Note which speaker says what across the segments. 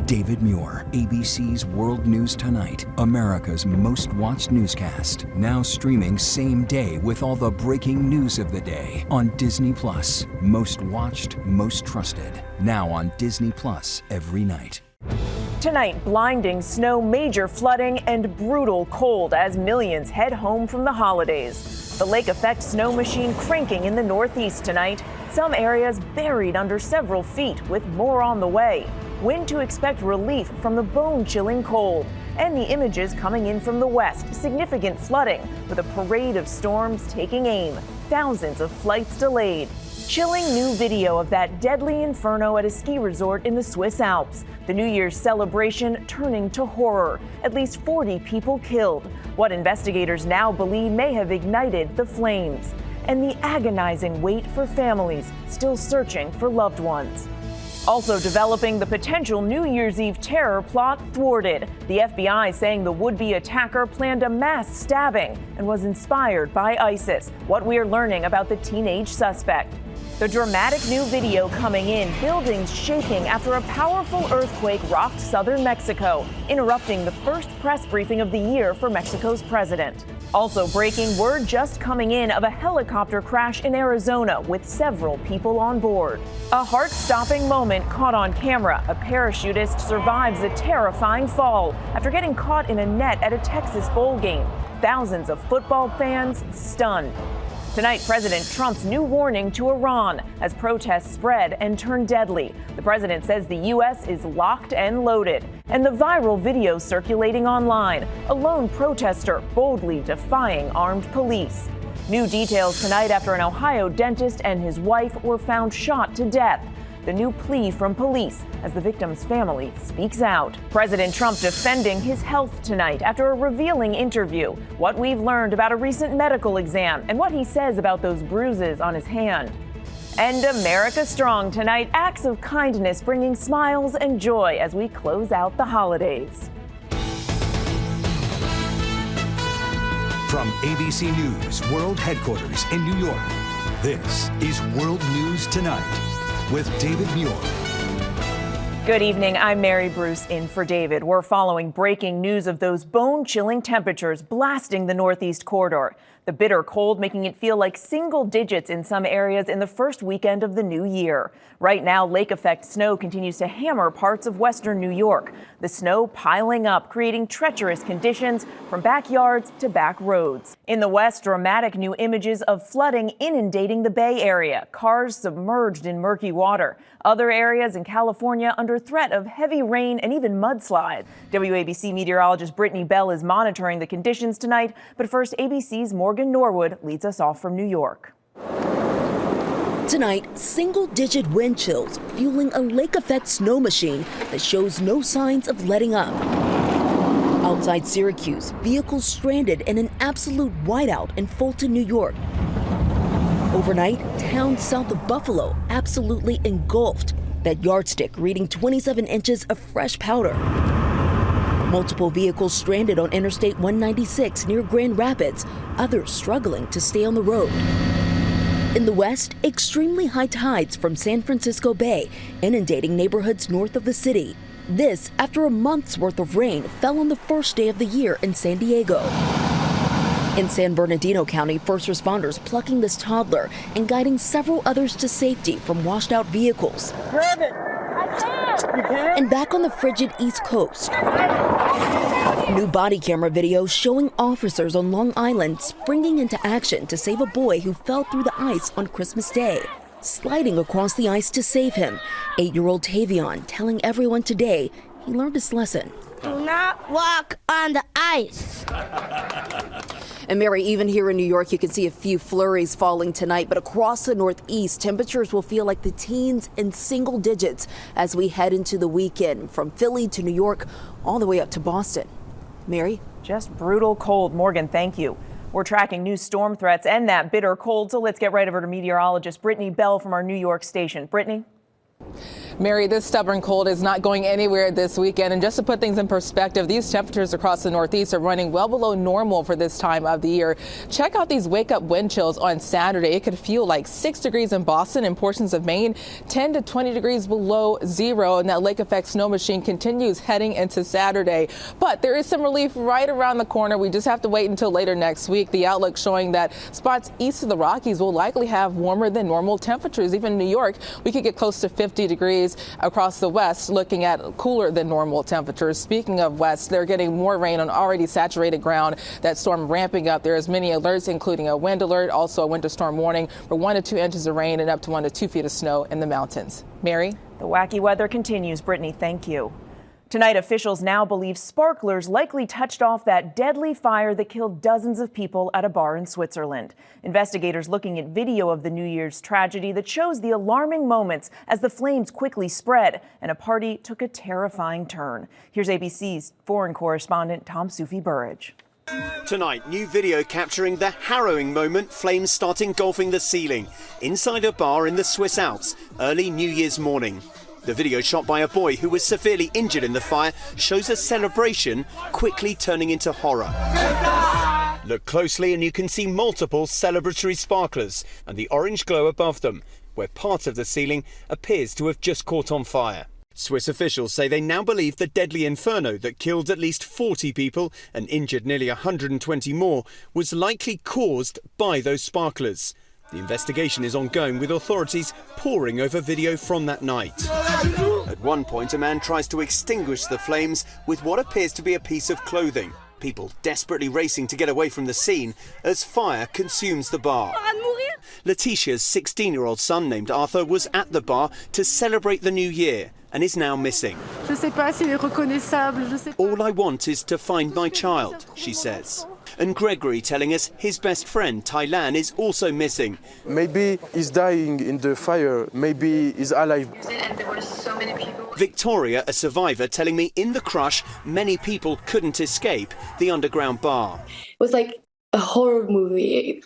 Speaker 1: David Muir, ABC's World News Tonight, America's most watched newscast. Now streaming same day with all the breaking news of the day on Disney Plus. Most watched, most trusted. Now on Disney Plus every night.
Speaker 2: Tonight, blinding snow, major flooding, and brutal cold as millions head home from the holidays. The lake effect snow machine cranking in the Northeast tonight. Some areas buried under several feet, with more on the way. When to expect relief from the bone-chilling cold. And the images coming in from the west. Significant flooding, with a parade of storms taking aim. Thousands of flights delayed. Chilling new video of that deadly inferno at a ski resort in the Swiss Alps. The New Year's celebration turning to horror. At least 40 people killed. What investigators now believe may have ignited the flames. And the agonizing wait for families still searching for loved ones. Also developing the potential New Year's Eve terror plot thwarted. The FBI saying the would-be attacker planned a mass stabbing and was inspired by ISIS. What we are learning about the teenage suspect. The dramatic new video coming in, buildings shaking after a powerful earthquake rocked southern Mexico, interrupting the first press briefing of the year for Mexico's president. Also breaking, word just coming in of a helicopter crash in Arizona with several people on board. A heart-stopping moment caught on camera. A parachutist survives a terrifying fall after getting caught in a net at a Texas bowl game. Thousands of football fans stunned. Tonight, President Trump's new warning to Iran as protests spread and turn deadly. The president says the U.S. is locked and loaded. And the viral video circulating online, a lone protester boldly defying armed police. New details tonight after an Ohio dentist and his wife were found shot to death. The new plea from police as the victim's family speaks out. President Trump defending his health tonight after a revealing interview. What we've learned about a recent medical exam and what he says about those bruises on his hand. And America Strong tonight. Acts of kindness bringing smiles and joy as we close out the holidays.
Speaker 1: From ABC News World Headquarters in New York, this is World News Tonight with David Muir.
Speaker 2: Good evening. I'm Mary Bruce in for David. We're following breaking news of those bone-chilling temperatures blasting the Northeast corridor. The bitter cold making it feel like single digits in some areas in the first weekend of the new year. Right now, lake effect snow continues to hammer parts of western New York. The snow piling up, creating treacherous conditions from backyards to back roads. In the west, dramatic new images of flooding inundating the Bay Area. Cars submerged in murky water. Other areas in California under threat of heavy rain and even mudslides. WABC meteorologist Brittany Bell is monitoring the conditions tonight. But first, ABC's Norwood leads us off from New York.
Speaker 3: Tonight, single-digit wind chills fueling a lake-effect snow machine that shows no signs of letting up. Outside Syracuse, vehicles stranded in an absolute whiteout in Fulton, New York. Overnight, towns south of Buffalo absolutely engulfed. That yardstick reading 27 inches of fresh powder. Multiple vehicles stranded on Interstate 196 near Grand Rapids, others struggling to stay on the road. In the west, extremely high tides from San Francisco Bay, inundating neighborhoods north of the city. This after a month's worth of rain fell on the first day of the year in San Diego. In San Bernardino County, first responders plucking this toddler and guiding several others to safety from washed out vehicles.
Speaker 4: Grab it!
Speaker 3: And back on the frigid East Coast. New body camera video showing officers on Long Island springing into action to save a boy who fell through the ice on Christmas Day. Sliding across the ice to save him, 8-year-old Tavion telling everyone today he learned his lesson.
Speaker 4: Do not walk on the ice.
Speaker 5: And Mary, even here in New York, you can see a few flurries falling tonight, but across the Northeast, temperatures will feel like the teens in single digits as we head into the weekend, from Philly to New York, all the way up to Boston. Mary?
Speaker 2: Just brutal cold. Morgan, thank you. We're tracking new storm threats and that bitter cold, so let's get right over to meteorologist Brittany Bell from our New York station. Brittany?
Speaker 6: Mary, this stubborn cold is not going anywhere this weekend. And just to put things in perspective, these temperatures across the Northeast are running well below normal for this time of the year. Check out these wake-up wind chills on Saturday. It could feel like 6 degrees in Boston and portions of Maine, 10 to 20 degrees below zero. And that lake effect snow machine continues heading into Saturday. But there is some relief right around the corner. We just have to wait until later next week. The outlook showing that spots east of the Rockies will likely have warmer than normal temperatures. Even in New York, we could get close to 50 degrees. Across the west, looking at cooler than normal temperatures. Speaking of west, they're getting more rain on already saturated ground. That storm ramping up. There is many alerts, including a wind alert, also a winter storm warning for 1 to 2 inches of rain and up to 1 to 2 feet of snow in the mountains. Mary?
Speaker 2: The wacky weather continues. Brittany, thank you. Tonight, officials now believe sparklers likely touched off that deadly fire that killed dozens of people at a bar in Switzerland. Investigators looking at video of the New Year's tragedy that shows the alarming moments as the flames quickly spread and a party took a terrifying turn. Here's ABC's foreign correspondent Tom Soufi-Burridge.
Speaker 7: Tonight, new video capturing the harrowing moment, flames start engulfing the ceiling inside a bar in the Swiss Alps early New Year's morning. The video shot by a boy who was severely injured in the fire shows a celebration quickly turning into horror. Look closely and you can see multiple celebratory sparklers and the orange glow above them, where part of the ceiling appears to have just caught on fire. Swiss officials say they now believe the deadly inferno that killed at least 40 people and injured nearly 120 more was likely caused by those sparklers. The investigation is ongoing, with authorities poring over video from that night. At one point, a man tries to extinguish the flames with what appears to be a piece of clothing. People desperately racing to get away from the scene as fire consumes the bar. Letitia's 16-year-old son, named Arthur, was at the bar to celebrate the new year and is now missing. All I want is to find my child, she says. And Gregory telling us his best friend, Thailand, is also missing.
Speaker 8: Maybe he's dying in the fire, maybe he's alive.
Speaker 9: And there were so many people.
Speaker 7: Victoria, a survivor, telling me in the crush, many people couldn't escape the underground bar.
Speaker 9: It was like a horror movie.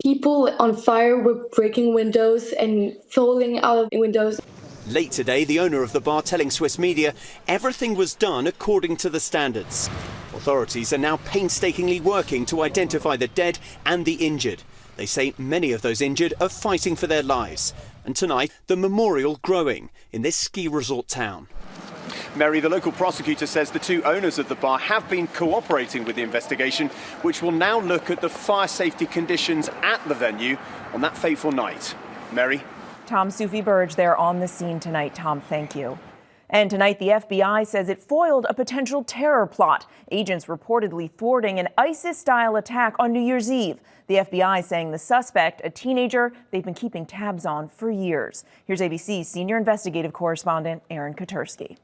Speaker 9: People on fire were breaking windows and falling out of windows.
Speaker 7: Late today, the owner of the bar telling Swiss media everything was done according to the standards. Authorities are now painstakingly working to identify the dead and the injured. They say many of those injured are fighting for their lives. And tonight, the memorial growing in this ski resort town.
Speaker 10: Mary, the local prosecutor says the two owners of the bar have been cooperating with the investigation, which will now look at the fire safety conditions at the venue on that fateful night. Mary?
Speaker 2: Tom Soufi-Burridge there on the scene tonight. Tom, thank you. And tonight, the FBI says it foiled a potential terror plot. Agents reportedly thwarting an ISIS-style attack on New Year's Eve. The FBI saying the suspect, a teenager they've been keeping tabs on for years. Here's ABC's senior investigative correspondent, Aaron Kotursky.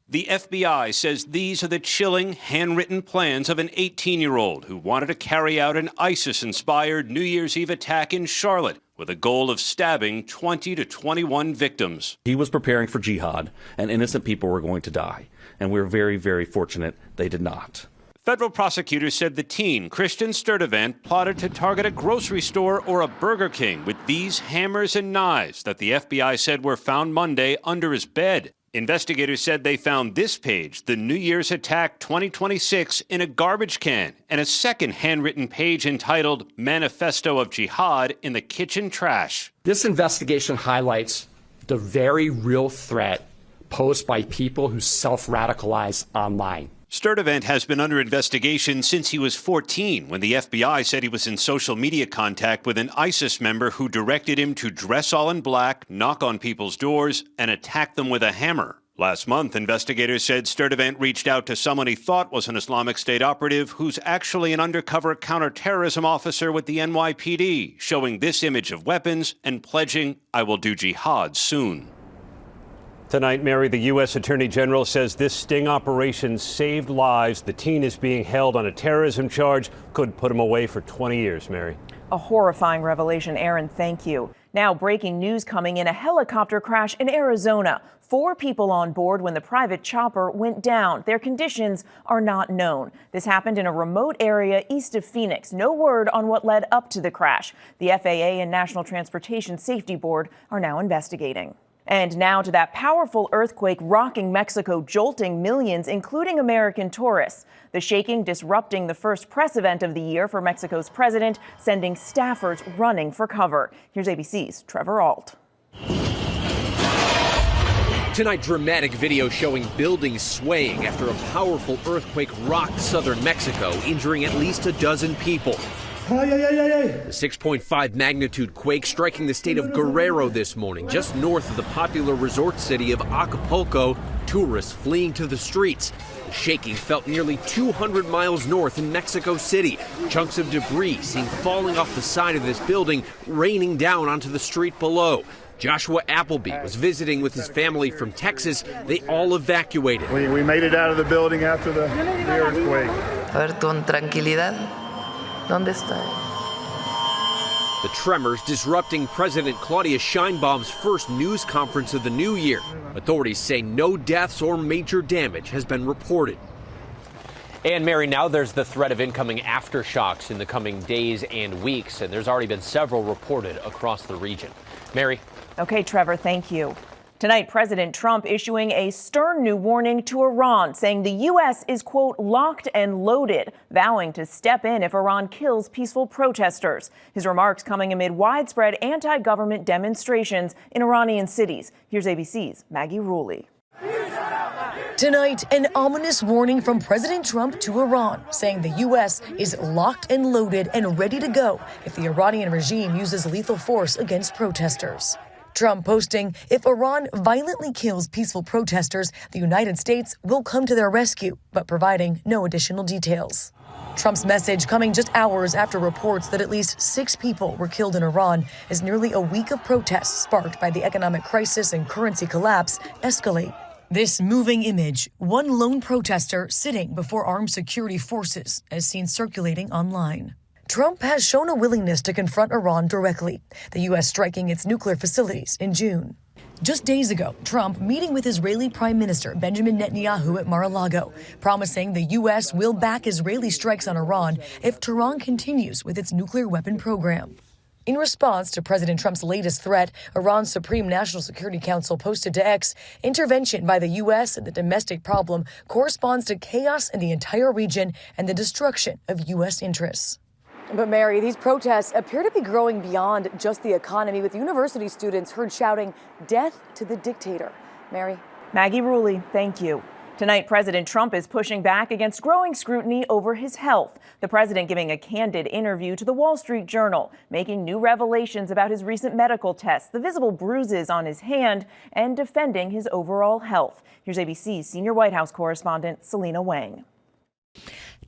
Speaker 11: The FBI says these are the chilling, handwritten plans of an 18-year-old who wanted to carry out an ISIS-inspired New Year's Eve attack in Charlotte with a goal of stabbing 20 to 21 victims.
Speaker 12: He was preparing for jihad, and innocent people were going to die. And we're very, very fortunate they did not.
Speaker 11: Federal prosecutors said the teen, Christian Sturtevant, plotted to target a grocery store or a Burger King with these hammers and knives that the FBI said were found Monday under his bed. Investigators said they found this page, the New Year's Attack 2026, in a garbage can, and a second handwritten page entitled Manifesto of Jihad in the kitchen trash.
Speaker 13: This investigation highlights the very real threat posed by people who self-radicalize online.
Speaker 11: Sturtevant has been under investigation since he was 14, when the FBI said he was in social media contact with an ISIS member who directed him to dress all in black, knock on people's doors, and attack them with a hammer. Last month, investigators said Sturtevant reached out to someone he thought was an Islamic State operative who's actually an undercover counterterrorism officer with the NYPD, showing this image of weapons and pledging, "I will do jihad soon."
Speaker 14: Tonight, Mary, the U.S. Attorney General says this sting operation saved lives. The teen is being held on a terrorism charge. Could put him away for 20 years, Mary.
Speaker 2: A horrifying revelation, Aaron, thank you. Now, breaking news coming in: a helicopter crash in Arizona. 4 people on board when the private chopper went down. Their conditions are not known. This happened in a remote area east of Phoenix. No word on what led up to the crash. The FAA and National Transportation Safety Board are now investigating. And now to that powerful earthquake rocking Mexico, jolting millions, including American tourists. The shaking disrupting the first press event of the year for Mexico's president, sending staffers running for cover. Here's ABC's Trevor Ault.
Speaker 15: Tonight, dramatic video showing buildings swaying after a powerful earthquake rocked southern Mexico, injuring at least a dozen people. The 6.5 magnitude quake striking the state of Guerrero this morning, just north of the popular resort city of Acapulco, tourists fleeing to the streets. The shaking felt nearly 200 miles north in Mexico City. Chunks of debris seen falling off the side of this building, raining down onto the street below. Joshua Appleby was visiting with his family from Texas. They all evacuated.
Speaker 16: We made it out of the building after the earthquake.
Speaker 17: A ver, con tranquilidad. ¿Dónde está?
Speaker 15: The tremors disrupting President Claudia Sheinbaum's first news conference of the new year. Authorities say no deaths or major damage has been reported.
Speaker 18: And Mary, now there's the threat of incoming aftershocks in the coming days and weeks, and there's already been several reported across the region. Mary?
Speaker 2: Okay, Trevor, thank you. Tonight, President Trump issuing a stern new warning to Iran, saying the U.S. is, quote, locked and loaded, vowing to step in if Iran kills peaceful protesters. His remarks coming amid widespread anti-government demonstrations in Iranian cities. Here's ABC's Maggie Rulli.
Speaker 19: Tonight, an ominous warning from President Trump to Iran, saying the U.S. is locked and loaded and ready to go if the Iranian regime uses lethal force against protesters. Trump posting, if Iran violently kills peaceful protesters, the United States will come to their rescue, but providing no additional details. Trump's message coming just hours after reports that at least 6 people were killed in Iran as nearly a week of protests sparked by the economic crisis and currency collapse escalate. This moving image, one lone protester sitting before armed security forces, as seen circulating online. Trump has shown a willingness to confront Iran directly, the U.S. striking its nuclear facilities in June. Just days ago, Trump meeting with Israeli Prime Minister Benjamin Netanyahu at Mar-a-Lago, promising the U.S. will back Israeli strikes on Iran if Tehran continues with its nuclear weapon program. In response to President Trump's latest threat, Iran's Supreme National Security Council posted to X, intervention by the U.S. in the domestic problem corresponds to chaos in the entire region and the destruction of U.S. interests.
Speaker 2: But Mary, these protests appear to be growing beyond just the economy, with university students heard shouting, "Death to the dictator." Mary? Maggie Rulli, thank you. Tonight, President Trump is pushing back against growing scrutiny over his health. The president giving a candid interview to the Wall Street Journal, making new revelations about his recent medical tests, the visible bruises on his hand, and defending his overall health. Here's ABC's senior White House correspondent, Selena Wang.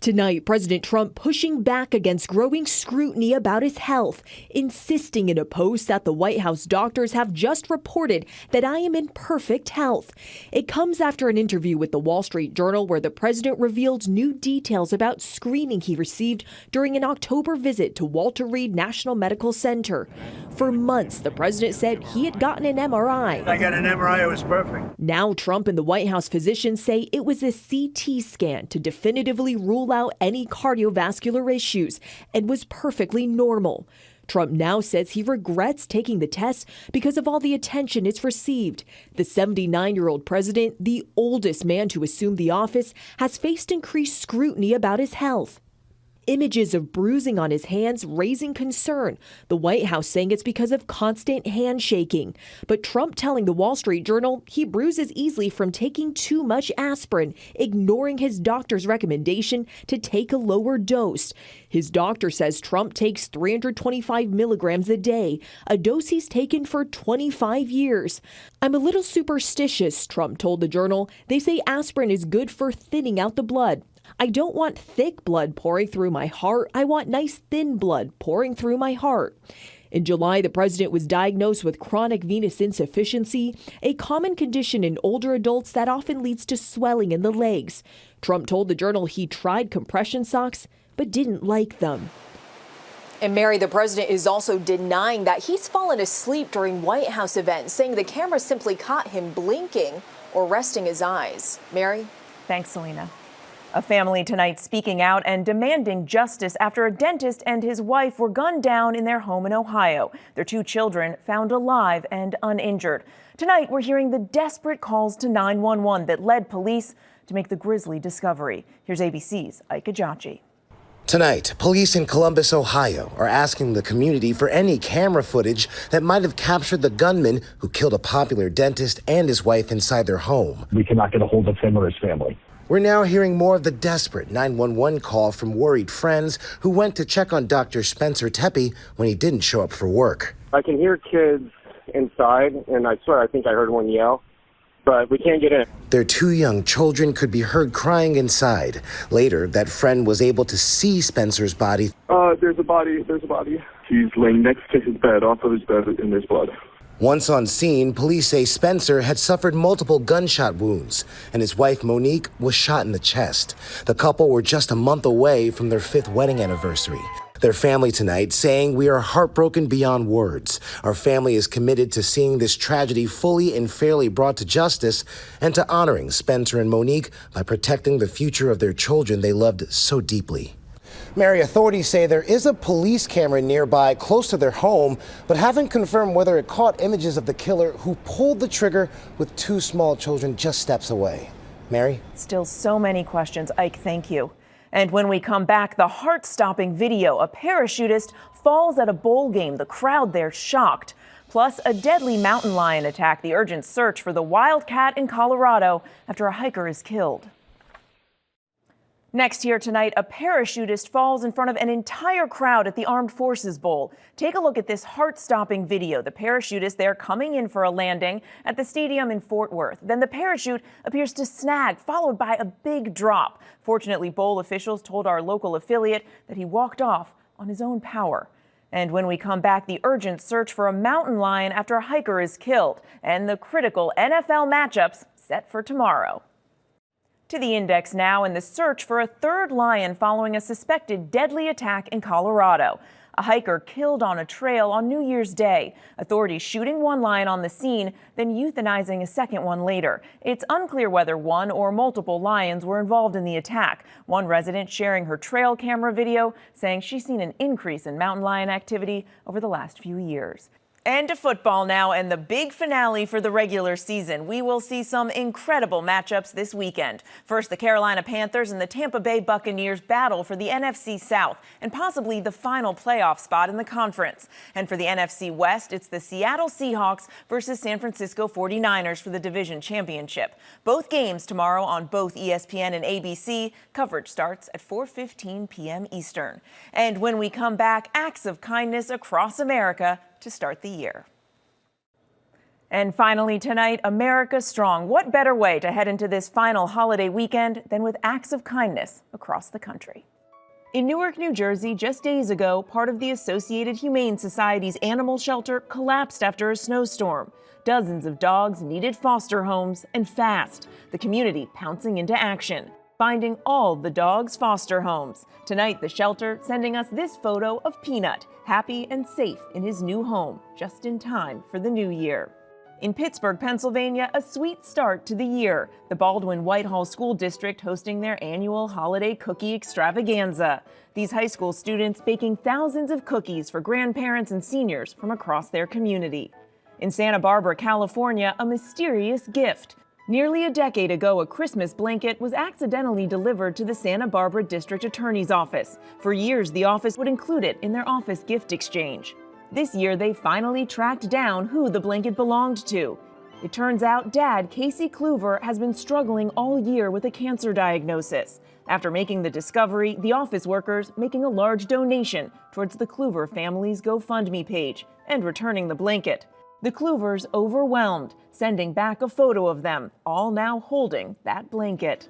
Speaker 20: Tonight, President Trump pushing back against growing scrutiny about his health, insisting in a post that the White House doctors have just reported that I am in perfect health. It comes after an interview with the Wall Street Journal where the president revealed new details about screening he received during an October visit to Walter Reed National Medical Center. For months, the president said he had gotten an MRI.
Speaker 21: I got an MRI, it was perfect.
Speaker 20: Now Trump and the White House physicians say it was a CT scan to definitively rule out any cardiovascular issues and was perfectly normal. Trump now says he regrets taking the test because of all the attention it's received. The 79-year-old president, the oldest man to assume the office, has faced increased scrutiny about his health. Images of bruising on his hands raising concern, the White House saying it's because of constant handshaking. But Trump telling the Wall Street Journal he bruises easily from taking too much aspirin, ignoring his doctor's recommendation to take a lower dose. His doctor says Trump takes 325 milligrams a day, a dose he's taken for 25 years. I'm a little superstitious, Trump told the Journal. They say aspirin is good for thinning out the blood. I don't want thick blood pouring through my heart. I want nice thin blood pouring through my heart. In July, the president was diagnosed with chronic venous insufficiency, a common condition in older adults that often leads to swelling in the legs. Trump told the Journal he tried compression socks, but didn't like them.
Speaker 2: And Mary, the president is also denying that he's fallen asleep during White House events, saying the camera simply caught him blinking or resting his eyes. Mary? Thanks, Selena. A family tonight speaking out and demanding justice after a dentist and his wife were gunned down in their home in Ohio. Their 2 children found alive and uninjured. Tonight, we're hearing the desperate calls to 911 that led police to make the grisly discovery. Here's ABC's Ike Ajachi.
Speaker 1: Tonight, police in Columbus, Ohio are asking the community for any camera footage that might have captured the gunman who killed a popular dentist and his wife inside their home.
Speaker 22: We cannot get a hold of him or his family.
Speaker 1: We're now hearing more of the desperate 911 call from worried friends who went to check on Dr. Spencer Tepe when he didn't show up for work.
Speaker 23: I can hear kids inside, and I swear I think I heard one yell, but we can't get in.
Speaker 1: Their 2 young children could be heard crying inside. Later, that friend was able to see Spencer's body.
Speaker 22: There's a body. He's laying next to his bed, off of his bed, and there's blood.
Speaker 1: Once on scene, police say Spencer had suffered multiple gunshot wounds, and his wife Monique was shot in the chest. The couple were just a month away from their 5th wedding anniversary. Their family tonight saying, "We are heartbroken beyond words. Our family is committed to seeing this tragedy fully and fairly brought to justice and to honoring Spencer and Monique by protecting the future of their children they loved so deeply." Mary, authorities say there is a police camera nearby close to their home, but haven't confirmed whether it caught images of the killer who pulled the trigger with 2 small children just steps away. Mary?
Speaker 2: Still so many questions. Ike, thank you. And when we come back, the heart-stopping video. A parachutist falls at a bowl game. The crowd there shocked. Plus, a deadly mountain lion attack. The urgent search for the wildcat in Colorado after a hiker is killed. Next here tonight, a parachutist falls in front of an entire crowd at the Armed Forces Bowl. Take a look at this heart-stopping video. The parachutist there coming in for a landing at the stadium in Fort Worth. Then the parachute appears to snag, followed by a big drop. Fortunately, bowl officials told our local affiliate that he walked off on his own power. And when we come back, the urgent search for a mountain lion after a hiker is killed, and the critical NFL matchups set for tomorrow. To the Index now, and the search for a 3rd lion following a suspected deadly attack in Colorado. A hiker killed on a trail on New Year's Day. Authorities shooting 1 lion on the scene, then euthanizing a 2nd one later. It's unclear whether 1 or multiple lions were involved in the attack. One resident sharing her trail camera video saying she's seen an increase in mountain lion activity over the last few years. And to football now, and the big finale for the regular season. We will see some incredible matchups this weekend. First, the Carolina Panthers and the Tampa Bay Buccaneers battle for the NFC South and possibly the final playoff spot in the conference. And for the NFC West, it's the Seattle Seahawks versus San Francisco 49ers for the division championship. Both games tomorrow on both ESPN and ABC. Coverage starts at 4:15 p.m. Eastern. And when we come back, acts of kindness across America to start the year. And finally tonight, America Strong. What better way to head into this final holiday weekend than with acts of kindness across the country? In Newark, New Jersey, just days ago, part of the Associated Humane Society's animal shelter collapsed after a snowstorm. Dozens of dogs needed foster homes, and fast. The community pouncing into action, finding all the dogs' foster homes. Tonight, the shelter sending us this photo of Peanut, happy and safe in his new home, just in time for the new year. In Pittsburgh, Pennsylvania, a sweet start to the year. The Baldwin-Whitehall School District hosting their annual holiday cookie extravaganza. These high school students baking thousands of cookies for grandparents and seniors from across their community. In Santa Barbara, California, a mysterious gift. Nearly a decade ago, a Christmas blanket was accidentally delivered to the Santa Barbara District Attorney's Office. For years, the office would include it in their office gift exchange. This year, they finally tracked down who the blanket belonged to. It turns out Dad, Casey Kluver, has been struggling all year with a cancer diagnosis. After making the discovery, the office workers making a large donation towards the Kluver family's GoFundMe page and returning the blanket. The Kluvers overwhelmed, sending back a photo of them, all now holding that blanket.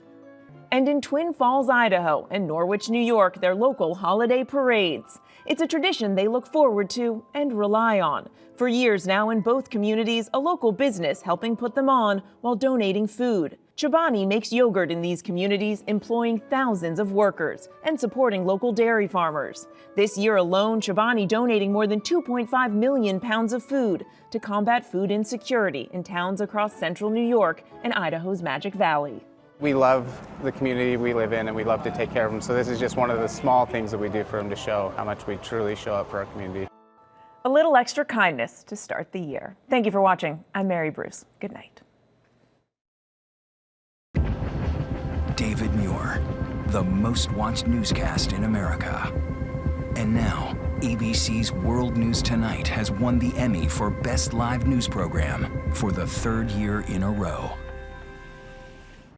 Speaker 2: And in Twin Falls, Idaho, and Norwich, New York, their local holiday parades. It's a tradition they look forward to and rely on. For years now in both communities, a local business helping put them on while donating food. Chobani makes yogurt in these communities, employing thousands of workers and supporting local dairy farmers. This year alone, Chobani donating more than 2.5 million pounds of food to combat food insecurity in towns across central New York and Idaho's Magic Valley.
Speaker 3: We love the community we live in and we love to take care of them. So this is just one of the small things that we do for them to show how much we truly show up for our community.
Speaker 2: A little extra kindness to start the year. Thank you for watching. I'm Mary Bruce. Good night.
Speaker 4: David Muir, the most watched newscast in America. And now, ABC's World News Tonight has won the Emmy for Best Live News Program for the third year in a row.